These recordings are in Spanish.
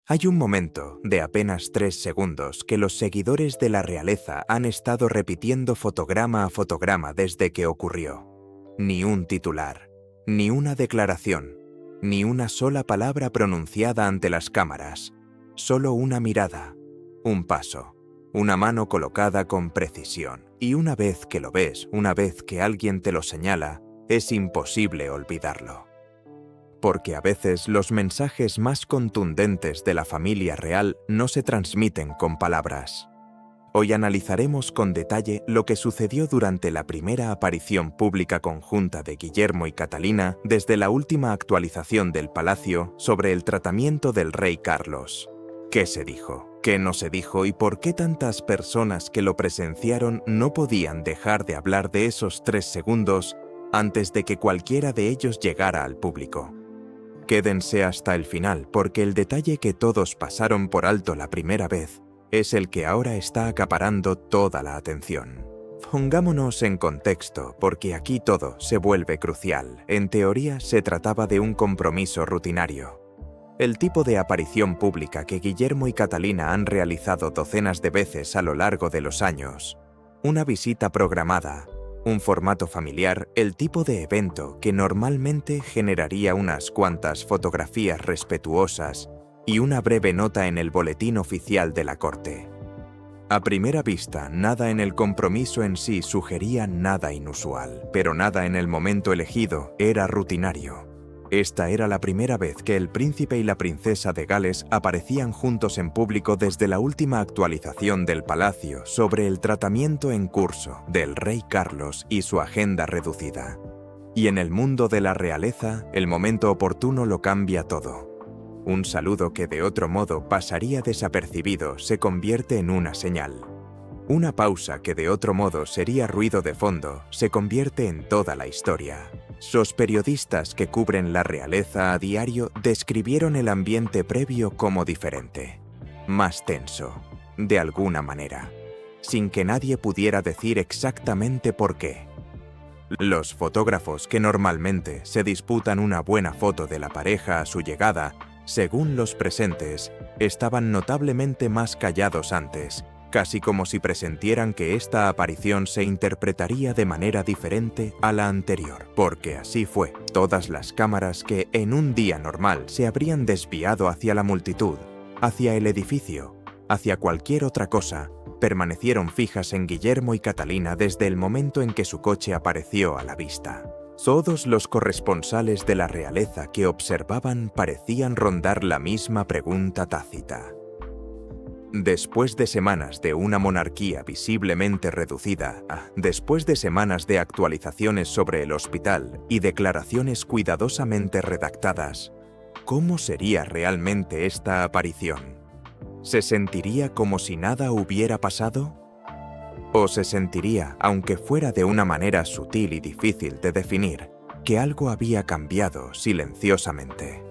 Hay un momento de apenas 3 segundos que los seguidores de la realeza han estado repitiendo fotograma a fotograma desde que ocurrió. Ni un titular, ni una declaración, ni una sola palabra pronunciada ante las cámaras. Solo una mirada, un paso, una mano colocada con precisión. Y una vez que lo ves, una vez que alguien te lo señala, es imposible olvidarlo. Porque a veces los mensajes más contundentes de la familia real no se transmiten con palabras. Hoy analizaremos con detalle lo que sucedió durante la primera aparición pública conjunta de Guillermo y Catalina desde la última actualización del palacio sobre el tratamiento del rey Carlos. ¿Qué se dijo? ¿Qué no se dijo? ¿Y por qué tantas personas que lo presenciaron no podían dejar de hablar de esos 3 segundos antes de que cualquiera de ellos llegara al público? Quédense hasta el final, porque el detalle que todos pasaron por alto la primera vez es el que ahora está acaparando toda la atención. Pongámonos en contexto, porque aquí todo se vuelve crucial. En teoría se trataba de un compromiso rutinario. El tipo de aparición pública que Guillermo y Catalina han realizado docenas de veces a lo largo de los años. Una visita programada, un formato familiar, el tipo de evento que normalmente generaría unas cuantas fotografías respetuosas y una breve nota en el boletín oficial de la corte. A primera vista, nada en el compromiso en sí sugería nada inusual, pero nada en el momento elegido era rutinario. Esta era la primera vez que el príncipe y la princesa de Gales aparecían juntos en público desde la última actualización del palacio sobre el tratamiento en curso del rey Carlos y su agenda reducida. Y en el mundo de la realeza, el momento oportuno lo cambia todo. Un saludo que de otro modo pasaría desapercibido se convierte en una señal. Una pausa que de otro modo sería ruido de fondo se convierte en toda la historia. Los periodistas que cubren la realeza a diario describieron el ambiente previo como diferente, más tenso, de alguna manera, sin que nadie pudiera decir exactamente por qué. Los fotógrafos que normalmente se disputan una buena foto de la pareja a su llegada, según los presentes, estaban notablemente más callados antes, casi como si presentieran que esta aparición se interpretaría de manera diferente a la anterior. Porque así fue. Todas las cámaras que en un día normal se habrían desviado hacia la multitud, hacia el edificio, hacia cualquier otra cosa, permanecieron fijas en Guillermo y Catalina desde el momento en que su coche apareció a la vista. Todos los corresponsales de la realeza que observaban parecían rondar la misma pregunta tácita. Después de semanas de una monarquía visiblemente reducida, después de semanas de actualizaciones sobre el hospital y declaraciones cuidadosamente redactadas, ¿cómo sería realmente esta aparición? ¿Se sentiría como si nada hubiera pasado? ¿O se sentiría, aunque fuera de una manera sutil y difícil de definir, que algo había cambiado silenciosamente?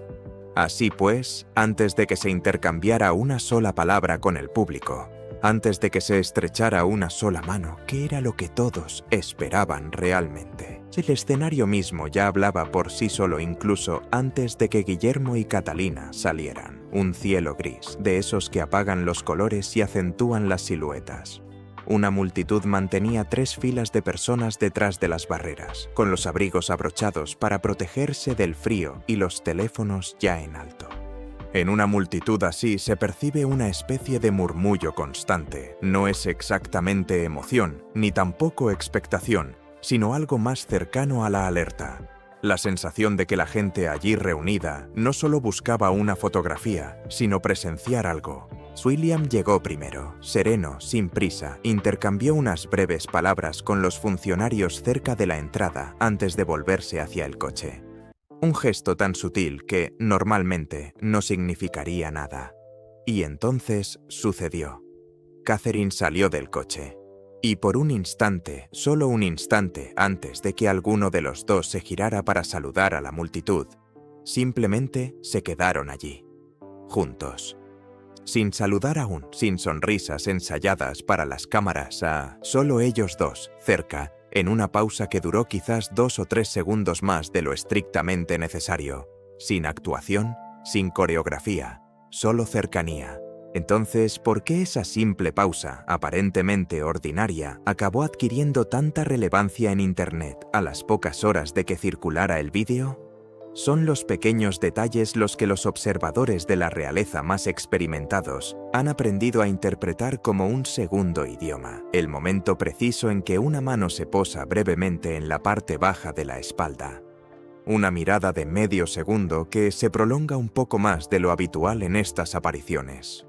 Así pues, antes de que se intercambiara una sola palabra con el público, antes de que se estrechara una sola mano, ¿qué era lo que todos esperaban realmente? El escenario mismo ya hablaba por sí solo incluso antes de que Guillermo y Catalina salieran. Un cielo gris, de esos que apagan los colores y acentúan las siluetas. Una multitud mantenía 3 filas de personas detrás de las barreras, con los abrigos abrochados para protegerse del frío y los teléfonos ya en alto. En una multitud así se percibe una especie de murmullo constante. No es exactamente emoción, ni tampoco expectación, sino algo más cercano a la alerta. La sensación de que la gente allí reunida no solo buscaba una fotografía, sino presenciar algo. William llegó primero, sereno, sin prisa, intercambió unas breves palabras con los funcionarios cerca de la entrada antes de volverse hacia el coche. Un gesto tan sutil que, normalmente, no significaría nada. Y entonces sucedió. Catherine salió del coche. Y por un instante, solo un instante antes de que alguno de los dos se girara para saludar a la multitud, simplemente se quedaron allí, juntos. Sin saludar aún, sin sonrisas ensayadas para las cámaras, solo ellos dos, cerca, en una pausa que duró quizás 2 o 3 segundos más de lo estrictamente necesario, sin actuación, sin coreografía, solo cercanía. Entonces, ¿por qué esa simple pausa, aparentemente ordinaria, acabó adquiriendo tanta relevancia en Internet a las pocas horas de que circulara el vídeo? Son los pequeños detalles los que los observadores de la realeza más experimentados han aprendido a interpretar como un segundo idioma, el momento preciso en que una mano se posa brevemente en la parte baja de la espalda. Una mirada de medio segundo que se prolonga un poco más de lo habitual en estas apariciones.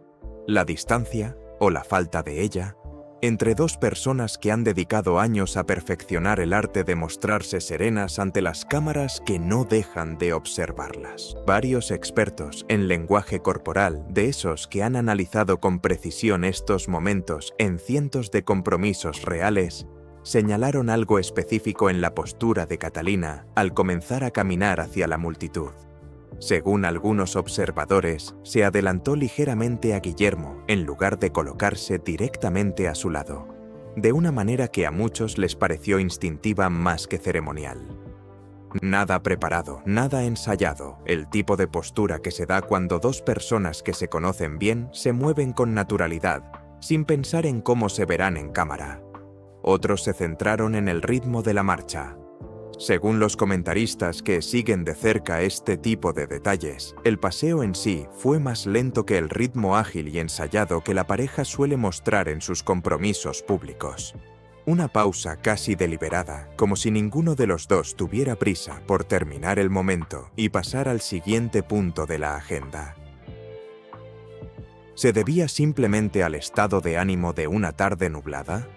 La distancia, o la falta de ella, entre dos personas que han dedicado años a perfeccionar el arte de mostrarse serenas ante las cámaras que no dejan de observarlas. Varios expertos en lenguaje corporal, de esos que han analizado con precisión estos momentos en cientos de compromisos reales, señalaron algo específico en la postura de Catalina al comenzar a caminar hacia la multitud. Según algunos observadores, se adelantó ligeramente a Guillermo en lugar de colocarse directamente a su lado, de una manera que a muchos les pareció instintiva más que ceremonial. Nada preparado, nada ensayado, el tipo de postura que se da cuando dos personas que se conocen bien se mueven con naturalidad, sin pensar en cómo se verán en cámara. Otros se centraron en el ritmo de la marcha. Según los comentaristas que siguen de cerca este tipo de detalles, el paseo en sí fue más lento que el ritmo ágil y ensayado que la pareja suele mostrar en sus compromisos públicos. Una pausa casi deliberada, como si ninguno de los dos tuviera prisa por terminar el momento y pasar al siguiente punto de la agenda. ¿Se debía simplemente al estado de ánimo de una tarde nublada?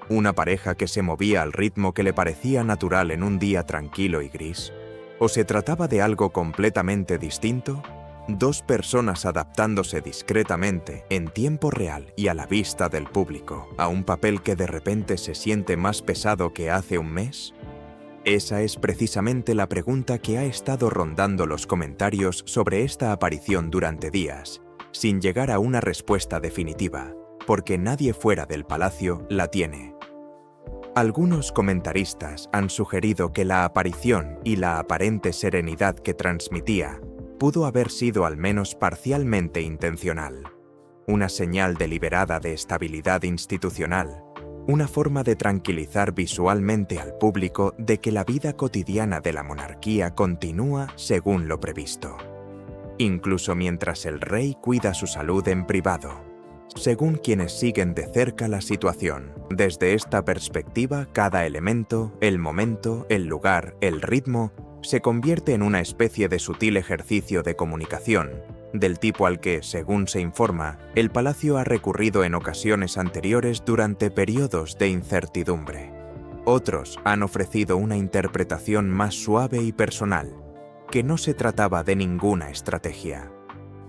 ¿Una pareja que se movía al ritmo que le parecía natural en un día tranquilo y gris? ¿O se trataba de algo completamente distinto? Dos personas adaptándose discretamente, en tiempo real y a la vista del público, a un papel que de repente se siente más pesado que hace un mes. Esa es precisamente la pregunta que ha estado rondando los comentarios sobre esta aparición durante días, sin llegar a una respuesta definitiva, porque nadie fuera del palacio la tiene. Algunos comentaristas han sugerido que la aparición y la aparente serenidad que transmitía pudo haber sido al menos parcialmente intencional, una señal deliberada de estabilidad institucional, una forma de tranquilizar visualmente al público de que la vida cotidiana de la monarquía continúa según lo previsto, incluso mientras el rey cuida su salud en privado. Según quienes siguen de cerca la situación, desde esta perspectiva, cada elemento, el momento, el lugar, el ritmo, se convierte en una especie de sutil ejercicio de comunicación, del tipo al que, según se informa, el palacio ha recurrido en ocasiones anteriores durante periodos de incertidumbre. Otros han ofrecido una interpretación más suave y personal, que no se trataba de ninguna estrategia,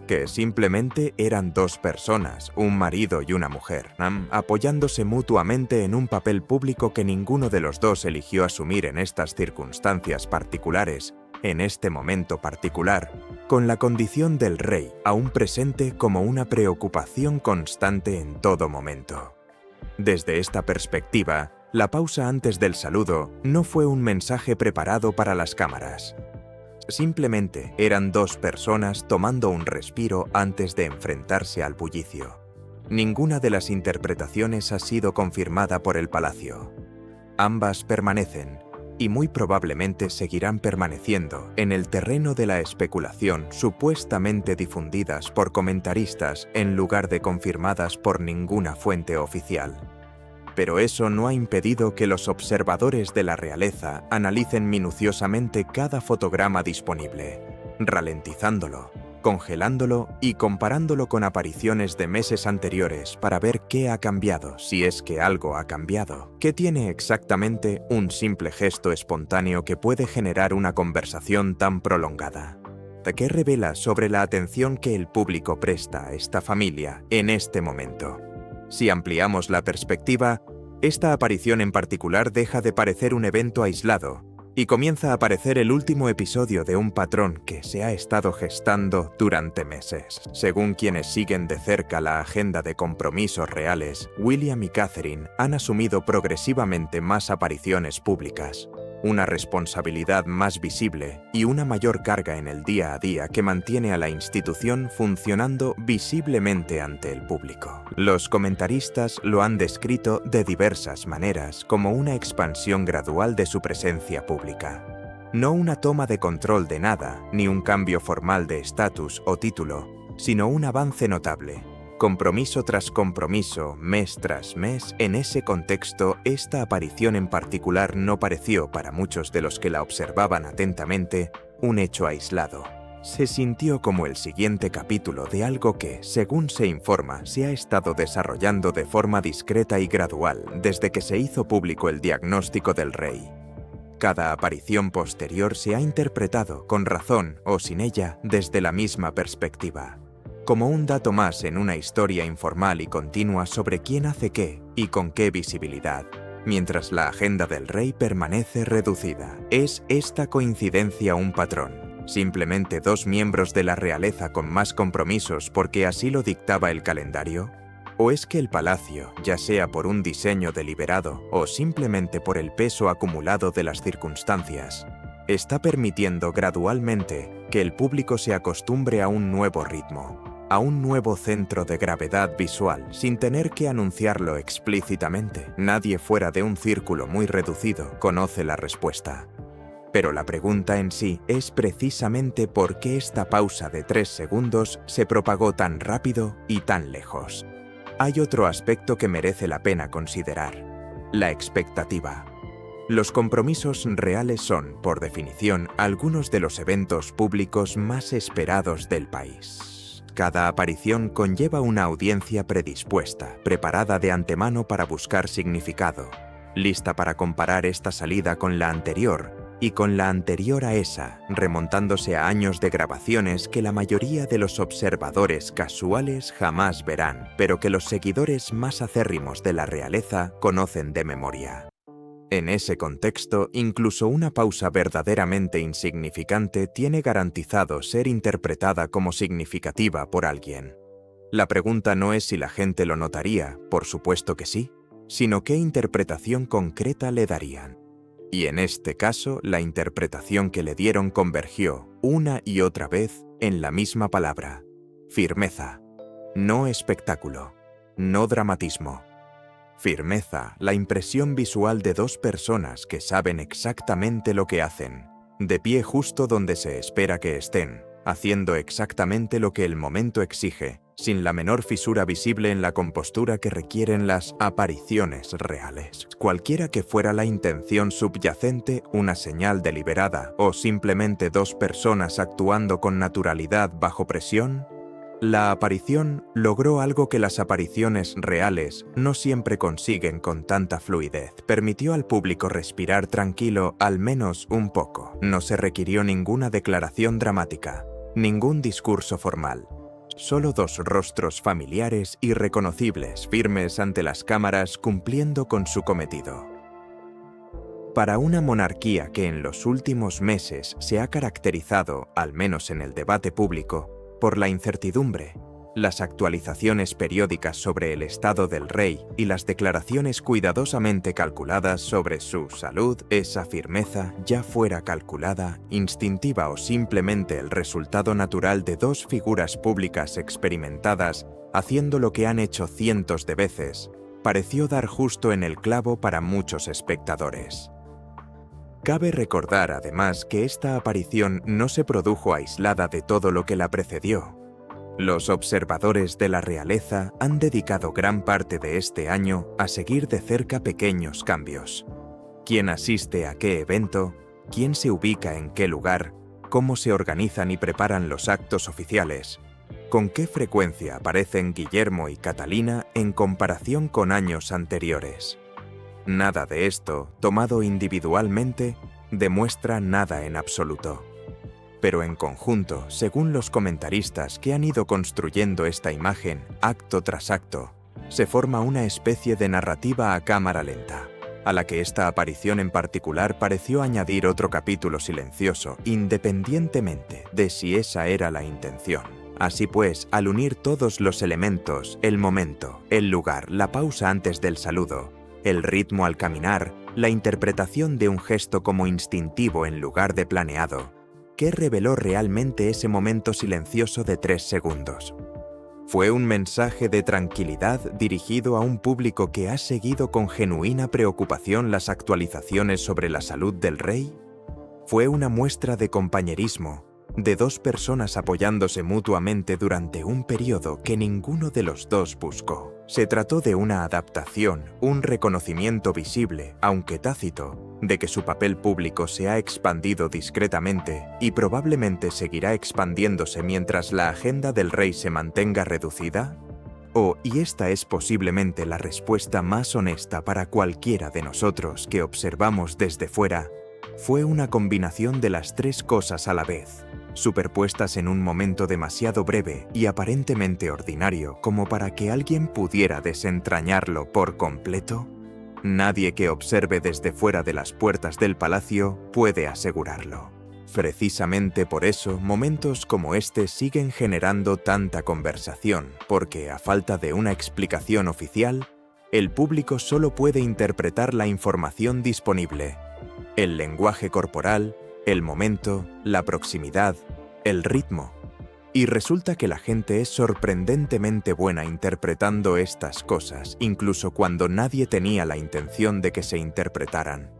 que simplemente eran dos personas, un marido y una mujer, apoyándose mutuamente en un papel público que ninguno de los dos eligió asumir en estas circunstancias particulares, en este momento particular, con la condición del rey aún presente como una preocupación constante en todo momento. Desde esta perspectiva, la pausa antes del saludo no fue un mensaje preparado para las cámaras. Simplemente eran dos personas tomando un respiro antes de enfrentarse al bullicio. Ninguna de las interpretaciones ha sido confirmada por el palacio. Ambas permanecen, y muy probablemente seguirán permaneciendo, en el terreno de la especulación supuestamente difundidas por comentaristas en lugar de confirmadas por ninguna fuente oficial. Pero eso no ha impedido que los observadores de la realeza analicen minuciosamente cada fotograma disponible, ralentizándolo, congelándolo y comparándolo con apariciones de meses anteriores para ver qué ha cambiado, si es que algo ha cambiado, qué tiene exactamente un simple gesto espontáneo que puede generar una conversación tan prolongada. ¿Qué revela sobre la atención que el público presta a esta familia en este momento? Si ampliamos la perspectiva, esta aparición en particular deja de parecer un evento aislado y comienza a parecer el último episodio de un patrón que se ha estado gestando durante meses. Según quienes siguen de cerca la agenda de compromisos reales, William y Catherine han asumido progresivamente más apariciones públicas, una responsabilidad más visible y una mayor carga en el día a día que mantiene a la institución funcionando visiblemente ante el público. Los comentaristas lo han descrito de diversas maneras como una expansión gradual de su presencia pública. No una toma de control de nada, ni un cambio formal de estatus o título, sino un avance notable. Compromiso tras compromiso, mes tras mes, en ese contexto, esta aparición en particular no pareció, para muchos de los que la observaban atentamente, un hecho aislado. Se sintió como el siguiente capítulo de algo que, según se informa, se ha estado desarrollando de forma discreta y gradual desde que se hizo público el diagnóstico del rey. Cada aparición posterior se ha interpretado, con razón o sin ella, desde la misma perspectiva, como un dato más en una historia informal y continua sobre quién hace qué y con qué visibilidad, mientras la agenda del rey permanece reducida. ¿Es esta coincidencia un patrón? ¿Simplemente dos miembros de la realeza con más compromisos porque así lo dictaba el calendario? ¿O es que el palacio, ya sea por un diseño deliberado o simplemente por el peso acumulado de las circunstancias, está permitiendo gradualmente que el público se acostumbre a un nuevo ritmo, a un nuevo centro de gravedad visual, sin tener que anunciarlo explícitamente? Nadie fuera de un círculo muy reducido conoce la respuesta. Pero la pregunta en sí es precisamente por qué esta pausa de 3 segundos se propagó tan rápido y tan lejos. Hay otro aspecto que merece la pena considerar: la expectativa. Los compromisos reales son, por definición, algunos de los eventos públicos más esperados del país. Cada aparición conlleva una audiencia predispuesta, preparada de antemano para buscar significado, lista para comparar esta salida con la anterior y con la anterior a esa, remontándose a años de grabaciones que la mayoría de los observadores casuales jamás verán, pero que los seguidores más acérrimos de la realeza conocen de memoria. En ese contexto, incluso una pausa verdaderamente insignificante tiene garantizado ser interpretada como significativa por alguien. La pregunta no es si la gente lo notaría, por supuesto que sí, sino qué interpretación concreta le darían. Y en este caso, la interpretación que le dieron convergió, una y otra vez, en la misma palabra: firmeza. No espectáculo, no dramatismo. Firmeza, la impresión visual de dos personas que saben exactamente lo que hacen, de pie justo donde se espera que estén, haciendo exactamente lo que el momento exige, sin la menor fisura visible en la compostura que requieren las apariciones reales. Cualquiera que fuera la intención subyacente, una señal deliberada o simplemente dos personas actuando con naturalidad bajo presión, la aparición logró algo que las apariciones reales no siempre consiguen con tanta fluidez. Permitió al público respirar tranquilo al menos un poco. No se requirió ninguna declaración dramática, ningún discurso formal. Solo dos rostros familiares y reconocibles, firmes ante las cámaras, cumpliendo con su cometido. Para una monarquía que en los últimos meses se ha caracterizado, al menos en el debate público, por la incertidumbre, las actualizaciones periódicas sobre el estado del rey y las declaraciones cuidadosamente calculadas sobre su salud, esa firmeza, ya fuera calculada, instintiva o simplemente el resultado natural de dos figuras públicas experimentadas haciendo lo que han hecho cientos de veces, pareció dar justo en el clavo para muchos espectadores. Cabe recordar además que esta aparición no se produjo aislada de todo lo que la precedió. Los observadores de la realeza han dedicado gran parte de este año a seguir de cerca pequeños cambios. ¿Quién asiste a qué evento? ¿Quién se ubica en qué lugar? ¿Cómo se organizan y preparan los actos oficiales? ¿Con qué frecuencia aparecen Guillermo y Catalina en comparación con años anteriores? Nada de esto, tomado individualmente, demuestra nada en absoluto. Pero en conjunto, según los comentaristas que han ido construyendo esta imagen, acto tras acto, se forma una especie de narrativa a cámara lenta, a la que esta aparición en particular pareció añadir otro capítulo silencioso, independientemente de si esa era la intención. Así pues, al unir todos los elementos, el momento, el lugar, la pausa antes del saludo, el ritmo al caminar, la interpretación de un gesto como instintivo en lugar de planeado. ¿Qué reveló realmente ese momento silencioso de 3 segundos? ¿Fue un mensaje de tranquilidad dirigido a un público que ha seguido con genuina preocupación las actualizaciones sobre la salud del rey? ¿Fue una muestra de compañerismo, de 2 personas apoyándose mutuamente durante un periodo que ninguno de los dos buscó? Se trató de una adaptación, un reconocimiento visible, aunque tácito, de que su papel público se ha expandido discretamente y probablemente seguirá expandiéndose mientras la agenda del rey se mantenga reducida. Y esta es posiblemente la respuesta más honesta para cualquiera de nosotros que observamos desde fuera, fue una combinación de las 3 cosas a la vez, superpuestas en un momento demasiado breve y aparentemente ordinario como para que alguien pudiera desentrañarlo por completo. Nadie que observe desde fuera de las puertas del palacio puede asegurarlo. Precisamente por eso, momentos como este siguen generando tanta conversación, porque a falta de una explicación oficial, el público solo puede interpretar la información disponible. El lenguaje corporal, el momento, la proximidad, el ritmo. Y resulta que la gente es sorprendentemente buena interpretando estas cosas, incluso cuando nadie tenía la intención de que se interpretaran.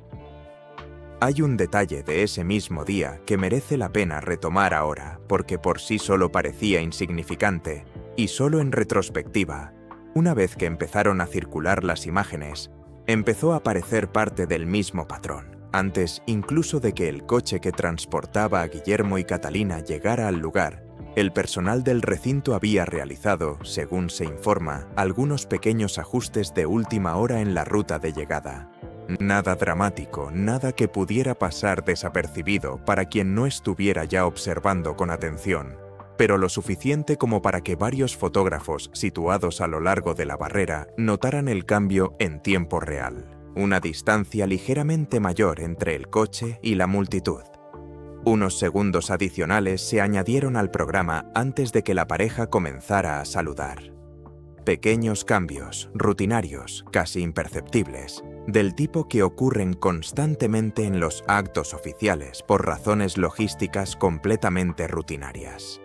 Hay un detalle de ese mismo día que merece la pena retomar ahora, porque por sí solo parecía insignificante, y solo en retrospectiva, una vez que empezaron a circular las imágenes, empezó a parecer parte del mismo patrón. Antes incluso de que el coche que transportaba a Guillermo y Catalina llegara al lugar, el personal del recinto había realizado, según se informa, algunos pequeños ajustes de última hora en la ruta de llegada. Nada dramático, nada que pudiera pasar desapercibido para quien no estuviera ya observando con atención, pero lo suficiente como para que varios fotógrafos situados a lo largo de la barrera notaran el cambio en tiempo real. Una distancia ligeramente mayor entre el coche y la multitud. Unos segundos adicionales se añadieron al programa antes de que la pareja comenzara a saludar. Pequeños cambios, rutinarios, casi imperceptibles, del tipo que ocurren constantemente en los actos oficiales por razones logísticas completamente rutinarias.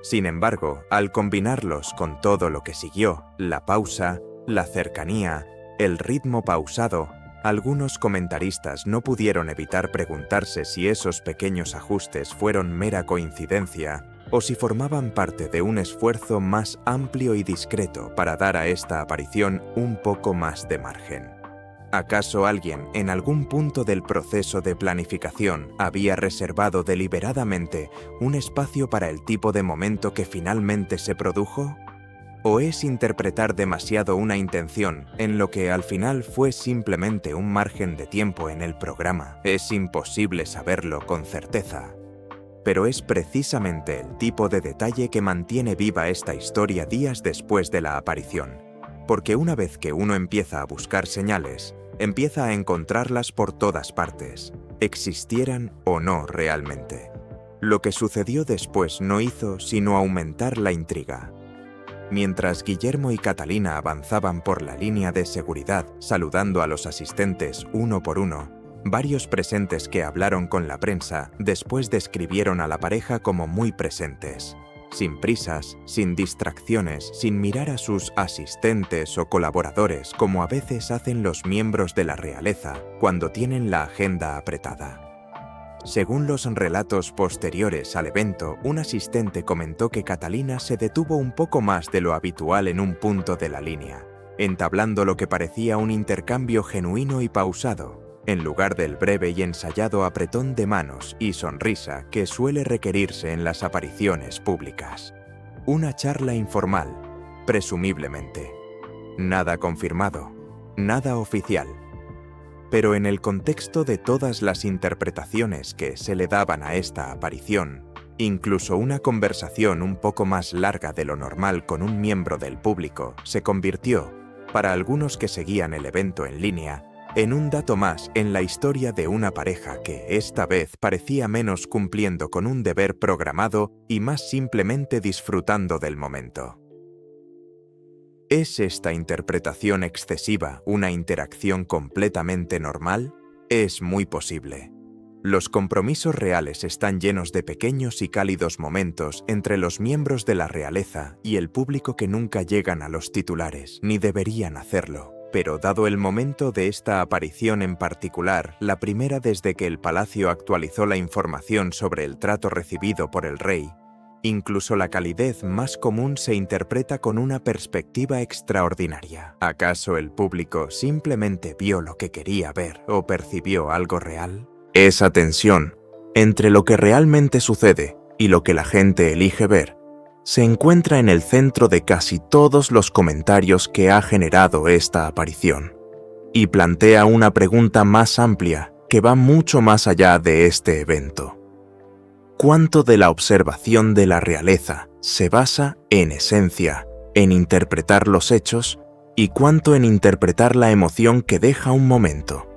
Sin embargo, al combinarlos con todo lo que siguió, la pausa, la cercanía, el ritmo pausado, algunos comentaristas no pudieron evitar preguntarse si esos pequeños ajustes fueron mera coincidencia o si formaban parte de un esfuerzo más amplio y discreto para dar a esta aparición un poco más de margen. ¿Acaso alguien, en algún punto del proceso de planificación, había reservado deliberadamente un espacio para el tipo de momento que finalmente se produjo? ¿O es interpretar demasiado una intención en lo que al final fue simplemente un margen de tiempo en el programa? Es imposible saberlo con certeza. Pero es precisamente el tipo de detalle que mantiene viva esta historia días después de la aparición. Porque una vez que uno empieza a buscar señales, empieza a encontrarlas por todas partes, existieran o no realmente. Lo que sucedió después no hizo sino aumentar la intriga. Mientras Guillermo y Catalina avanzaban por la línea de seguridad saludando a los asistentes uno por uno, varios presentes que hablaron con la prensa después describieron a la pareja como muy presentes, sin prisas, sin distracciones, sin mirar a sus asistentes o colaboradores como a veces hacen los miembros de la realeza cuando tienen la agenda apretada. Según los relatos posteriores al evento, un asistente comentó que Catalina se detuvo un poco más de lo habitual en un punto de la línea, entablando lo que parecía un intercambio genuino y pausado, en lugar del breve y ensayado apretón de manos y sonrisa que suele requerirse en las apariciones públicas. Una charla informal, presumiblemente. Nada confirmado, nada oficial. Pero en el contexto de todas las interpretaciones que se le daban a esta aparición, incluso una conversación un poco más larga de lo normal con un miembro del público se convirtió, para algunos que seguían el evento en línea, en un dato más en la historia de una pareja que esta vez parecía menos cumpliendo con un deber programado y más simplemente disfrutando del momento. ¿Es esta interpretación excesiva una interacción completamente normal? Es muy posible. Los compromisos reales están llenos de pequeños y cálidos momentos entre los miembros de la realeza y el público que nunca llegan a los titulares, ni deberían hacerlo. Pero dado el momento de esta aparición en particular, la primera desde que el palacio actualizó la información sobre el trato recibido por el rey, incluso la calidez más común se interpreta con una perspectiva extraordinaria. ¿Acaso el público simplemente vio lo que quería ver o percibió algo real? Esa tensión entre lo que realmente sucede y lo que la gente elige ver se encuentra en el centro de casi todos los comentarios que ha generado esta aparición, y plantea una pregunta más amplia que va mucho más allá de este evento. ¿Cuánto de la observación de la realeza se basa, en esencia, en interpretar los hechos y cuánto en interpretar la emoción que deja un momento?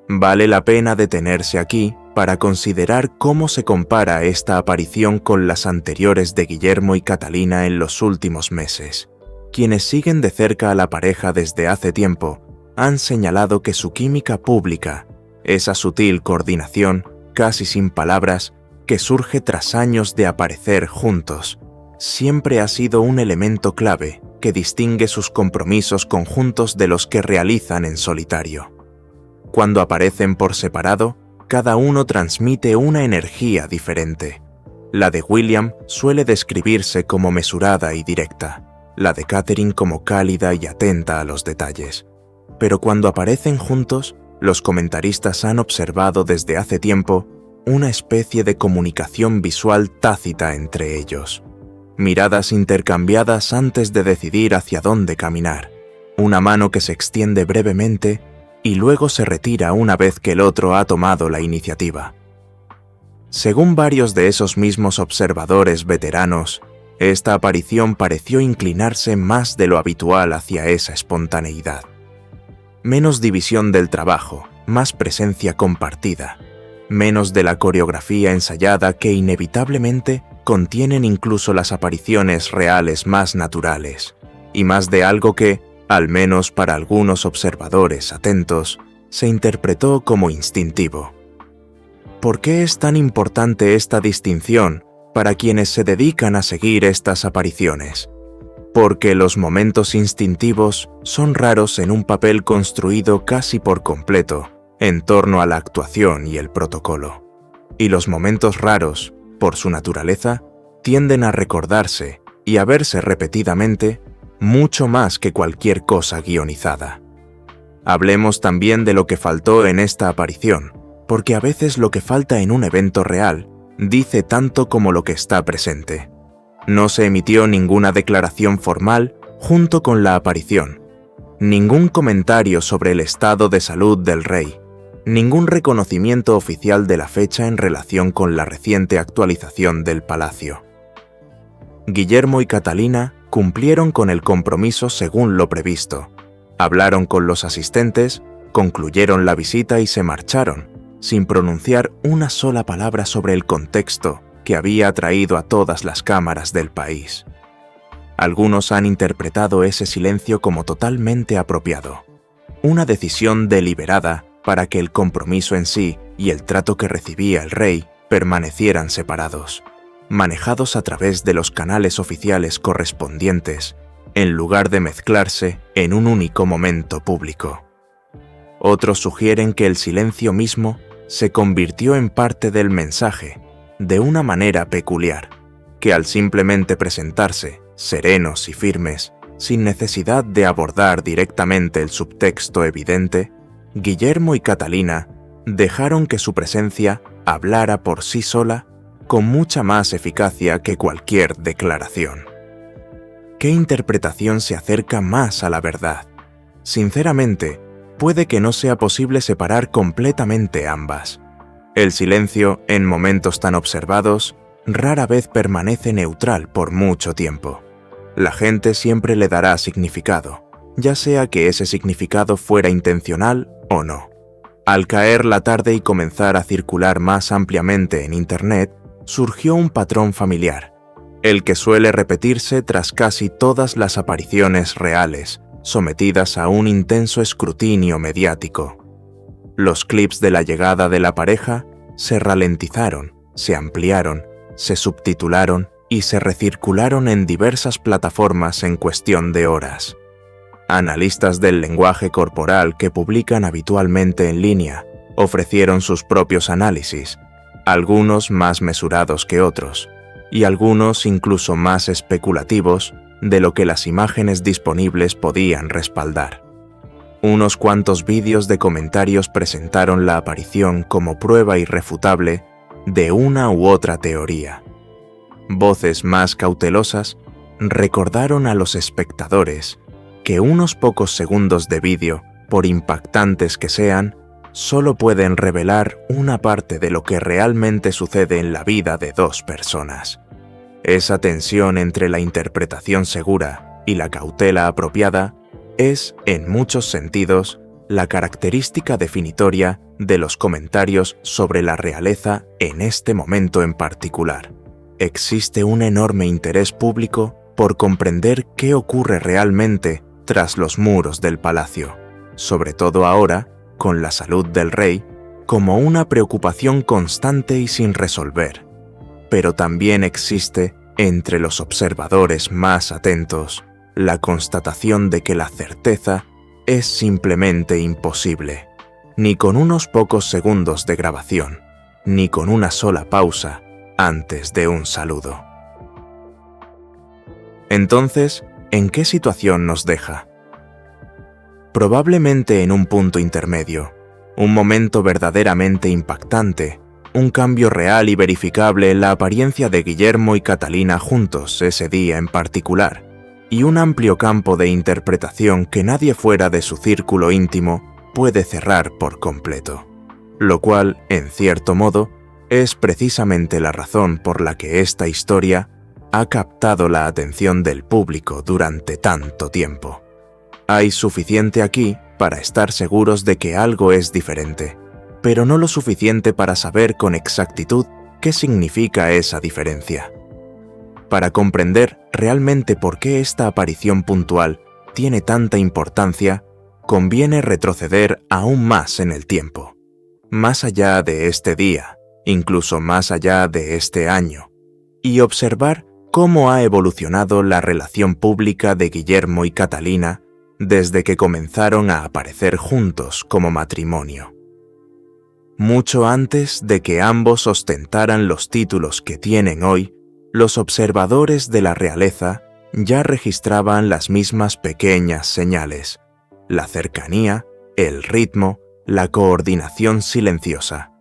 Vale la pena detenerse aquí para considerar cómo se compara esta aparición con las anteriores de Guillermo y Catalina en los últimos meses. Quienes siguen de cerca a la pareja desde hace tiempo han señalado que su química pública, esa sutil coordinación, casi sin palabras, que surge tras años de aparecer juntos, siempre ha sido un elemento clave que distingue sus compromisos conjuntos de los que realizan en solitario. Cuando aparecen por separado, cada uno transmite una energía diferente. La de William suele describirse como mesurada y directa, la de Catherine como cálida y atenta a los detalles. Pero cuando aparecen juntos, los comentaristas han observado desde hace tiempo una especie de comunicación visual tácita entre ellos. Miradas intercambiadas antes de decidir hacia dónde caminar, una mano que se extiende brevemente y luego se retira una vez que el otro ha tomado la iniciativa. Según varios de esos mismos observadores veteranos, esta aparición pareció inclinarse más de lo habitual hacia esa espontaneidad. Menos división del trabajo, más presencia compartida, menos de la coreografía ensayada que inevitablemente contienen incluso las apariciones reales más naturales, y más de algo que, al menos para algunos observadores atentos, se interpretó como instintivo. ¿Por qué es tan importante esta distinción para quienes se dedican a seguir estas apariciones? Porque los momentos instintivos son raros en un papel construido casi por completo en torno a la actuación y el protocolo. Y los momentos raros, por su naturaleza, tienden a recordarse y a verse repetidamente mucho más que cualquier cosa guionizada. Hablemos también de lo que faltó en esta aparición, porque a veces lo que falta en un evento real dice tanto como lo que está presente. No se emitió ninguna declaración formal junto con la aparición, ningún comentario sobre el estado de salud del rey, ningún reconocimiento oficial de la fecha en relación con la reciente actualización del palacio. Guillermo y Catalina cumplieron con el compromiso según lo previsto. Hablaron con los asistentes, concluyeron la visita y se marcharon, sin pronunciar una sola palabra sobre el contexto que había atraído a todas las cámaras del país. Algunos han interpretado ese silencio como totalmente apropiado, una decisión deliberada para que el compromiso en sí y el trato que recibía el rey permanecieran separados, manejados a través de los canales oficiales correspondientes, en lugar de mezclarse en un único momento público. Otros sugieren que el silencio mismo se convirtió en parte del mensaje, de una manera peculiar, que al simplemente presentarse, serenos y firmes, sin necesidad de abordar directamente el subtexto evidente, Guillermo y Catalina dejaron que su presencia hablara por sí sola con mucha más eficacia que cualquier declaración. ¿Qué interpretación se acerca más a la verdad? Sinceramente, puede que no sea posible separar completamente ambas. El silencio, en momentos tan observados, rara vez permanece neutral por mucho tiempo. La gente siempre le dará significado, ya sea que ese significado fuera intencional o no. Al caer la tarde y comenzar a circular más ampliamente en Internet, surgió un patrón familiar. el que suele repetirse tras casi todas las apariciones reales, sometidas a un intenso escrutinio mediático. Los clips de la llegada de la pareja se ralentizaron, se ampliaron, se subtitularon y se recircularon en diversas plataformas en cuestión de horas. Analistas del lenguaje corporal que publican habitualmente en línea ofrecieron sus propios análisis, algunos más mesurados que otros, y algunos incluso más especulativos de lo que las imágenes disponibles podían respaldar. Unos cuantos vídeos de comentarios presentaron la aparición como prueba irrefutable de una u otra teoría. Voces más cautelosas recordaron a los espectadores que unos pocos segundos de vídeo, por impactantes que sean, solo pueden revelar una parte de lo que realmente sucede en la vida de dos personas. Esa tensión entre la interpretación segura y la cautela apropiada es, en muchos sentidos, la característica definitoria de los comentarios sobre la realeza en este momento en particular. Existe un enorme interés público por comprender qué ocurre realmente tras los muros del palacio, sobre todo ahora, con la salud del rey, como una preocupación constante y sin resolver. Pero también existe, entre los observadores más atentos, la constatación de que la certeza es simplemente imposible, ni con unos pocos segundos de grabación, ni con una sola pausa antes de un saludo. Entonces, ¿en qué situación nos deja? Probablemente en un punto intermedio, un momento verdaderamente impactante, un cambio real y verificable en la apariencia de Guillermo y Catalina juntos ese día en particular, y un amplio campo de interpretación que nadie fuera de su círculo íntimo puede cerrar por completo, lo cual, en cierto modo, es precisamente la razón por la que esta historia ha captado la atención del público durante tanto tiempo. Hay suficiente aquí para estar seguros de que algo es diferente, pero no lo suficiente para saber con exactitud qué significa esa diferencia. Para comprender realmente por qué esta aparición puntual tiene tanta importancia, conviene retroceder aún más en el tiempo, más allá de este día, incluso más allá de este año, y observar cómo ha evolucionado la relación pública de Guillermo y Catalina desde que comenzaron a aparecer juntos como matrimonio. Mucho antes de que ambos ostentaran los títulos que tienen hoy, los observadores de la realeza ya registraban las mismas pequeñas señales: la cercanía, el ritmo, la coordinación silenciosa,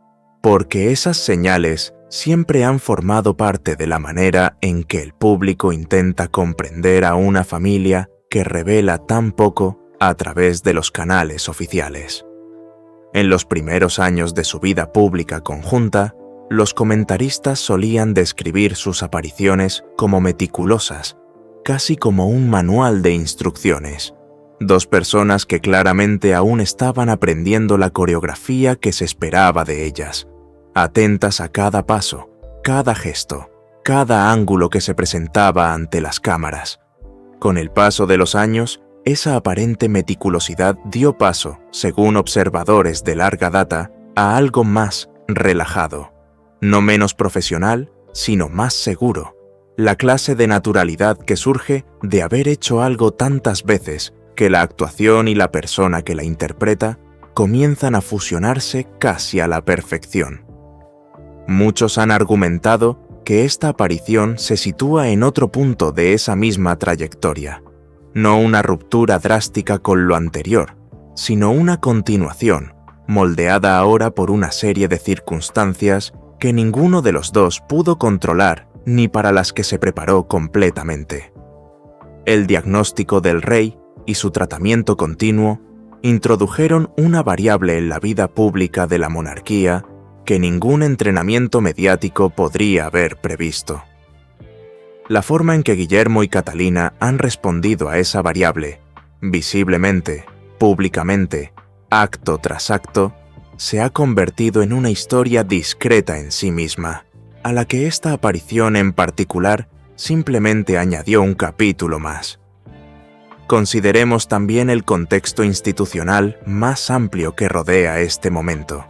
porque esas señales siempre han formado parte de la manera en que el público intenta comprender a una familia que revela tan poco a través de los canales oficiales. En los primeros años de su vida pública conjunta, los comentaristas solían describir sus apariciones como meticulosas, casi como un manual de instrucciones. Dos personas que claramente aún estaban aprendiendo la coreografía que se esperaba de ellas, atentas a cada paso, cada gesto, cada ángulo que se presentaba ante las cámaras. Con el paso de los años, esa aparente meticulosidad dio paso, según observadores de larga data, a algo más relajado, no menos profesional, sino más seguro, la clase de naturalidad que surge de haber hecho algo tantas veces que la actuación y la persona que la interpreta comienzan a fusionarse casi a la perfección. Muchos han argumentado que esta aparición se sitúa en otro punto de esa misma trayectoria, no una ruptura drástica con lo anterior, sino una continuación, moldeada ahora por una serie de circunstancias que ninguno de los dos pudo controlar ni para las que se preparó completamente. El diagnóstico del rey y su tratamiento continuo introdujeron una variable en la vida pública de la monarquía que ningún entrenamiento mediático podría haber previsto. La forma en que Guillermo y Catalina han respondido a esa variable, visiblemente, públicamente, acto tras acto, se ha convertido en una historia discreta en sí misma, a la que esta aparición en particular simplemente añadió un capítulo más. Consideremos también el contexto institucional más amplio que rodea este momento.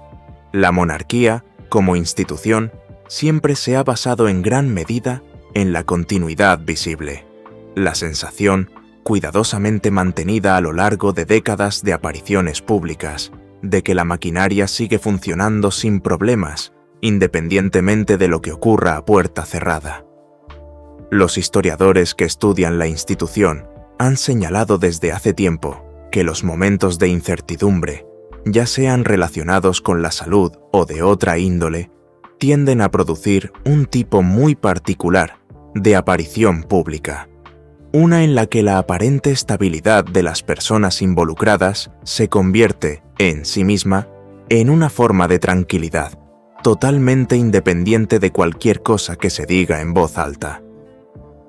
La monarquía, como institución, siempre se ha basado en gran medida en la continuidad visible, la sensación, cuidadosamente mantenida a lo largo de décadas de apariciones públicas, de que la maquinaria sigue funcionando sin problemas, independientemente de lo que ocurra a puerta cerrada. Los historiadores que estudian la institución han señalado desde hace tiempo que los momentos de incertidumbre, ya sean relacionados con la salud o de otra índole, tienden a producir un tipo muy particular de aparición pública, una en la que la aparente estabilidad de las personas involucradas se convierte, en sí misma, en una forma de tranquilidad, totalmente independiente de cualquier cosa que se diga en voz alta.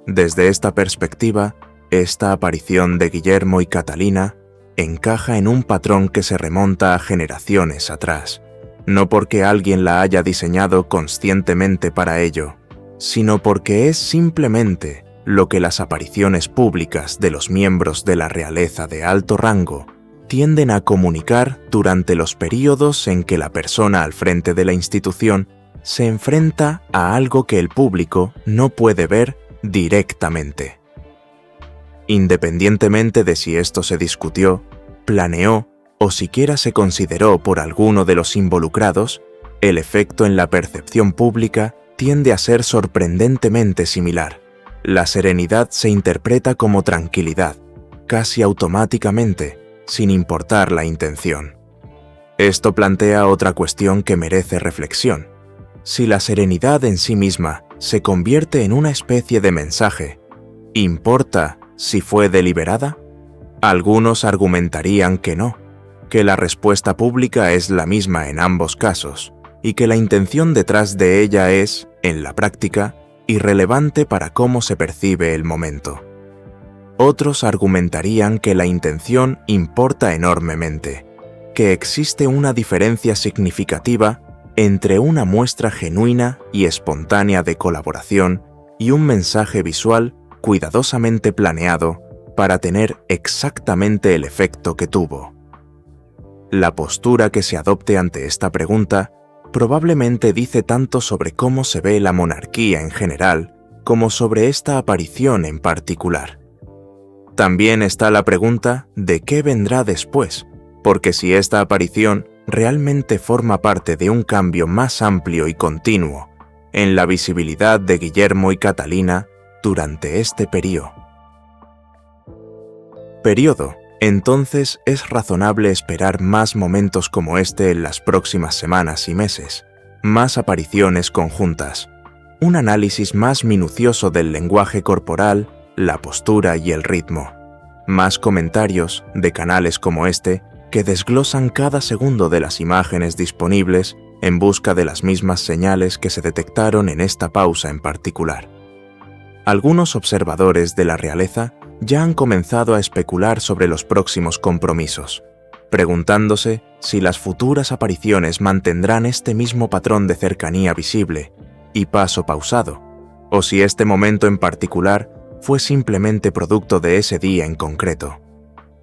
Desde esta perspectiva, esta aparición de Guillermo y Catalina encaja en un patrón que se remonta a generaciones atrás, no porque alguien la haya diseñado conscientemente para ello, sino porque es simplemente lo que las apariciones públicas de los miembros de la realeza de alto rango tienden a comunicar durante los períodos en que la persona al frente de la institución se enfrenta a algo que el público no puede ver directamente. Independientemente de si esto se discutió, planeó o siquiera se consideró por alguno de los involucrados, el efecto en la percepción pública tiende a ser sorprendentemente similar. La serenidad se interpreta como tranquilidad, casi automáticamente, sin importar la intención. Esto plantea otra cuestión que merece reflexión. Si la serenidad en sí misma se convierte en una especie de mensaje, ¿importa si fue deliberada? Algunos argumentarían que no, que la respuesta pública es la misma en ambos casos y que la intención detrás de ella es, en la práctica, irrelevante para cómo se percibe el momento. Otros argumentarían que la intención importa enormemente, que existe una diferencia significativa entre una muestra genuina y espontánea de colaboración y un mensaje visual cuidadosamente planeado para tener exactamente el efecto que tuvo. La postura que se adopte ante esta pregunta probablemente dice tanto sobre cómo se ve la monarquía en general como sobre esta aparición en particular. También está la pregunta de qué vendrá después, porque si esta aparición realmente forma parte de un cambio más amplio y continuo en la visibilidad de Guillermo y Catalina durante este periodo. Entonces es razonable esperar más momentos como este en las próximas semanas y meses, más apariciones conjuntas, un análisis más minucioso del lenguaje corporal, la postura y el ritmo, más comentarios de canales como este que desglosan cada segundo de las imágenes disponibles en busca de las mismas señales que se detectaron en esta pausa en particular. Algunos observadores de la realeza ya han comenzado a especular sobre los próximos compromisos, preguntándose si las futuras apariciones mantendrán este mismo patrón de cercanía visible y paso pausado, o si este momento en particular fue simplemente producto de ese día en concreto.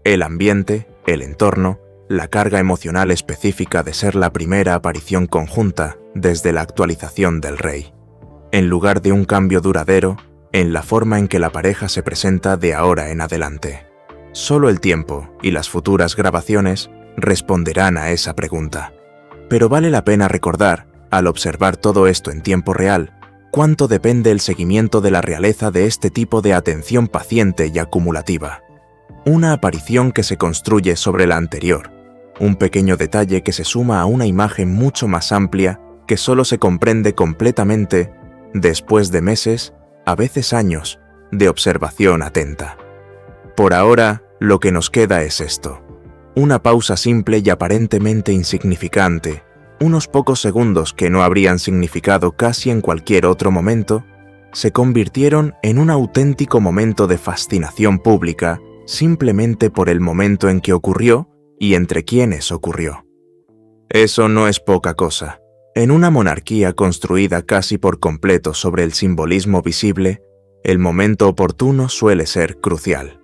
El ambiente, el entorno, la carga emocional específica de ser la primera aparición conjunta desde la actualización del rey, en lugar de un cambio duradero en la forma en que la pareja se presenta de ahora en adelante. Solo el tiempo y las futuras grabaciones responderán a esa pregunta. Pero vale la pena recordar, al observar todo esto en tiempo real, cuánto depende el seguimiento de la realeza de este tipo de atención paciente y acumulativa. Una aparición que se construye sobre la anterior, un pequeño detalle que se suma a una imagen mucho más amplia que solo se comprende completamente después de meses, a veces años, de observación atenta. Por ahora, lo que nos queda es esto: una pausa simple y aparentemente insignificante, unos pocos segundos que no habrían significado casi en cualquier otro momento, se convirtieron en un auténtico momento de fascinación pública simplemente por el momento en que ocurrió y entre quienes ocurrió. Eso no es poca cosa. En una monarquía construida casi por completo sobre el simbolismo visible, El momento oportuno suele ser crucial.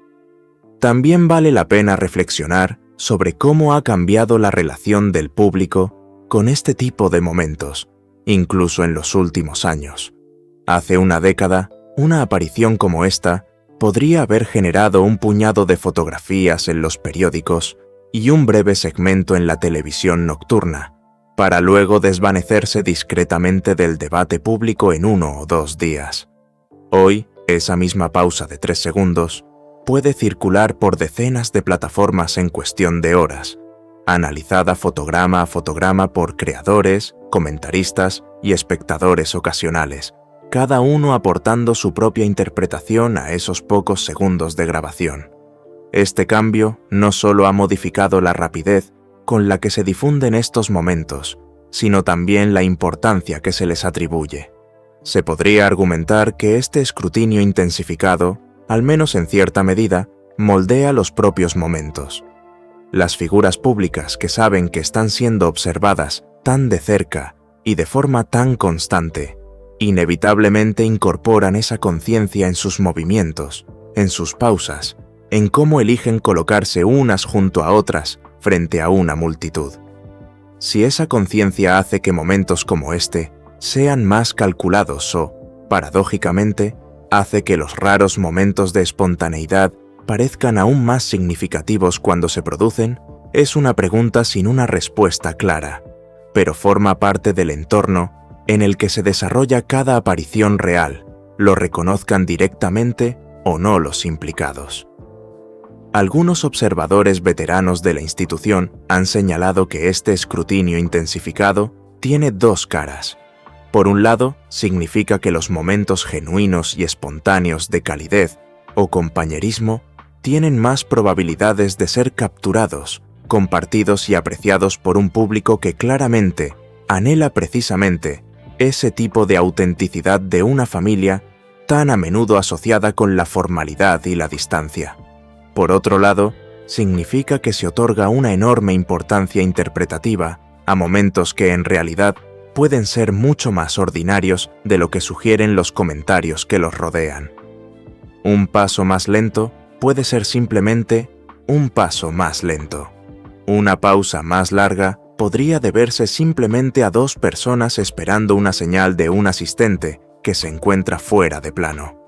También vale la pena reflexionar sobre cómo ha cambiado la relación del público con este tipo de momentos, incluso en los últimos años. Hace una década, una aparición como esta podría haber generado un puñado de fotografías en los periódicos y un breve segmento en la televisión nocturna, para luego desvanecerse discretamente del debate público en 1 o 2 días. Hoy, esa misma pausa de 3 segundos puede circular por decenas de plataformas en cuestión de horas, analizada fotograma a fotograma por creadores, comentaristas y espectadores ocasionales, cada uno aportando su propia interpretación a esos pocos segundos de grabación. Este cambio no solo ha modificado la rapidez con la que se difunden estos momentos, sino también la importancia que se les atribuye. Se podría argumentar que este escrutinio intensificado, al menos en cierta medida, moldea los propios momentos. Las figuras públicas que saben que están siendo observadas tan de cerca y de forma tan constante, inevitablemente incorporan esa conciencia en sus movimientos, en sus pausas, en cómo eligen colocarse unas junto a otras frente a una multitud. Si esa conciencia hace que momentos como este sean más calculados o, paradójicamente, hace que los raros momentos de espontaneidad parezcan aún más significativos cuando se producen, es una pregunta sin una respuesta clara, pero forma parte del entorno en el que se desarrolla cada aparición real, lo reconozcan directamente o no los implicados. Algunos observadores veteranos de la institución han señalado que este escrutinio intensificado tiene 2 caras. Por un lado, significa que los momentos genuinos y espontáneos de calidez o compañerismo tienen más probabilidades de ser capturados, compartidos y apreciados por un público que claramente anhela precisamente ese tipo de autenticidad de una familia tan a menudo asociada con la formalidad y la distancia. Por otro lado, significa que se otorga una enorme importancia interpretativa a momentos que en realidad pueden ser mucho más ordinarios de lo que sugieren los comentarios que los rodean. Un paso más lento puede ser simplemente un paso más lento. Una pausa más larga podría deberse simplemente a 2 personas esperando una señal de un asistente que se encuentra fuera de plano.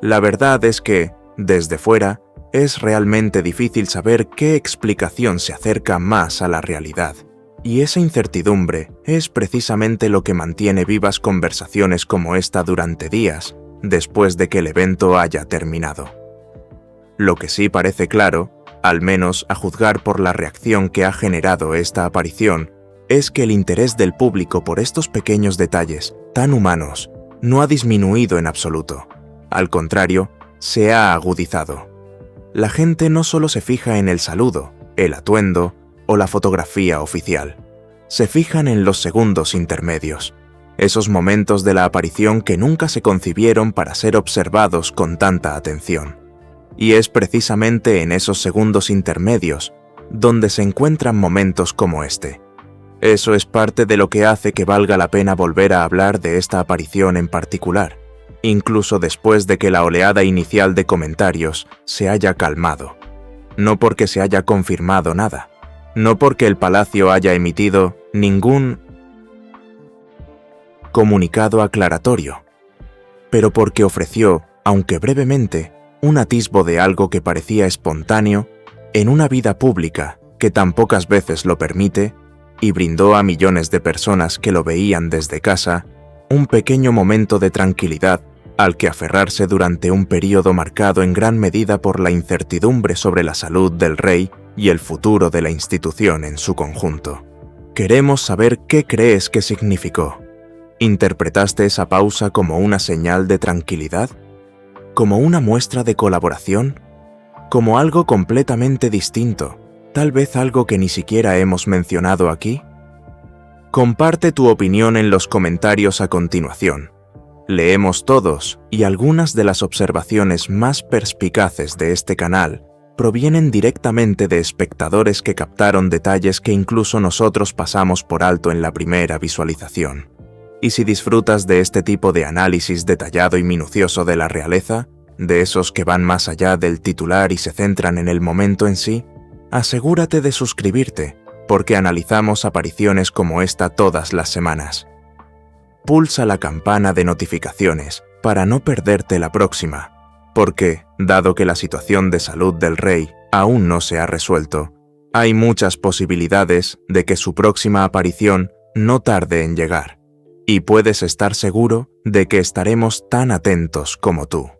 La verdad es que, desde fuera, es realmente difícil saber qué explicación se acerca más a la realidad. Y esa incertidumbre es precisamente lo que mantiene vivas conversaciones como esta durante días, después de que el evento haya terminado. Lo que sí parece claro, al menos a juzgar por la reacción que ha generado esta aparición, es que el interés del público por estos pequeños detalles, tan humanos, no ha disminuido en absoluto. Al contrario, se ha agudizado. La gente no solo se fija en el saludo, el atuendo o la fotografía oficial. Se fijan en los segundos intermedios, esos momentos de la aparición que nunca se concibieron para ser observados con tanta atención. Y es precisamente en esos segundos intermedios donde se encuentran momentos como este. Eso es parte de lo que hace que valga la pena volver a hablar de esta aparición en particular, incluso después de que la oleada inicial de comentarios se haya calmado. No porque se haya confirmado nada, no porque el Palacio haya emitido ningún comunicado aclaratorio, pero porque ofreció, aunque brevemente, un atisbo de algo que parecía espontáneo en una vida pública que tan pocas veces lo permite, y brindó a millones de personas que lo veían desde casa un pequeño momento de tranquilidad al que aferrarse durante un período marcado en gran medida por la incertidumbre sobre la salud del rey y el futuro de la institución en su conjunto. Queremos saber qué crees que significó. ¿Interpretaste esa pausa como una señal de tranquilidad? ¿Como una muestra de colaboración? ¿Como algo completamente distinto? ¿Tal vez algo que ni siquiera hemos mencionado aquí? Comparte tu opinión en los comentarios a continuación. Leemos todos y algunas de las observaciones más perspicaces de este canal provienen directamente de espectadores que captaron detalles que incluso nosotros pasamos por alto en la primera visualización. Y si disfrutas de este tipo de análisis detallado y minucioso de la realeza, de esos que van más allá del titular y se centran en el momento en sí, asegúrate de suscribirte, porque analizamos apariciones como esta todas las semanas. Pulsa la campana de notificaciones para no perderte la próxima, porque, dado que la situación de salud del rey aún no se ha resuelto, hay muchas posibilidades de que su próxima aparición no tarde en llegar, y puedes estar seguro de que estaremos tan atentos como tú.